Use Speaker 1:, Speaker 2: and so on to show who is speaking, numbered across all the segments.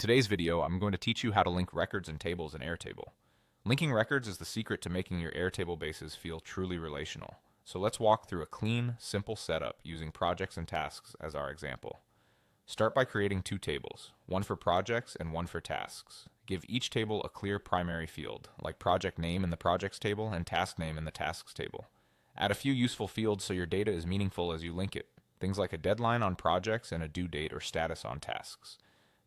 Speaker 1: today's video, I'm going to teach you how to link records and tables in Airtable. Linking records is the secret to making your Airtable bases feel truly relational. So let's walk through a clean, simple setup using projects and tasks as our example. Start by creating two tables, one for projects and one for tasks. Give each table a clear primary field, like project name in the projects table and task name in the tasks table. Add a few useful fields so your data is meaningful as you link it, things like a deadline on projects and a due date or status on tasks.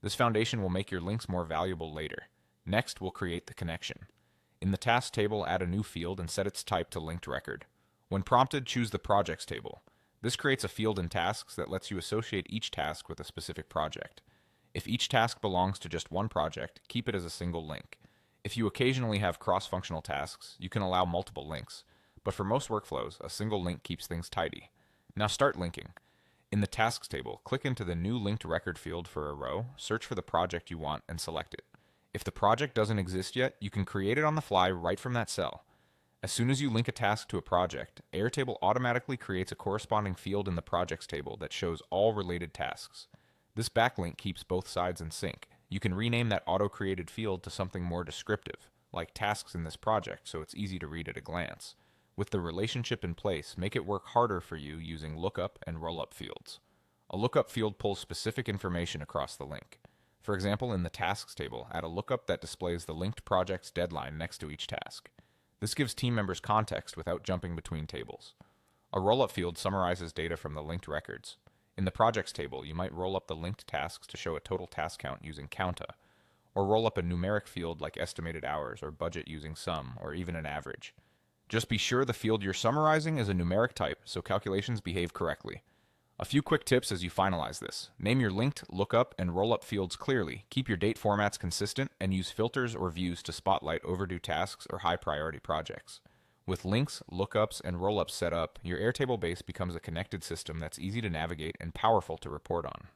Speaker 1: This foundation will make your links more valuable later. Next, we'll create the connection. In the task table, add a new field and set its type to linked record. When prompted, choose the projects table. This creates a field in tasks that lets you associate each task with a specific project. If each task belongs to just one project, keep it as a single link. If you occasionally have cross-functional tasks, you can allow multiple links. But for most workflows, a single link keeps things tidy. Now start linking. In the Tasks table, click into the new linked record field for a row, search for the project you want, and select it. If the project doesn't exist yet, you can create it on the fly right from that cell. As soon as you link a task to a project, Airtable automatically creates a corresponding field in the Projects table that shows all related tasks. This backlink keeps both sides in sync. You can rename that auto-created field to something more descriptive, like tasks in this project, so it's easy to read at a glance. With the relationship in place, make it work harder for you using lookup and rollup fields. A lookup field pulls specific information across the link. For example, in the Tasks table, add a lookup that displays the linked project's deadline next to each task. This gives team members context without jumping between tables. A rollup field summarizes data from the linked records. In the Projects table, you might roll up the linked tasks to show a total task count using counta, or roll up a numeric field like estimated hours or budget using sum, or even an average. Just be sure the field you're summarizing is a numeric type so calculations behave correctly. A few quick tips as you finalize this. Name your linked, lookup, and rollup fields clearly, keep your date formats consistent, and use filters or views to spotlight overdue tasks or high-priority projects. With links, lookups, and rollups set up, your Airtable base becomes a connected system that's easy to navigate and powerful to report on.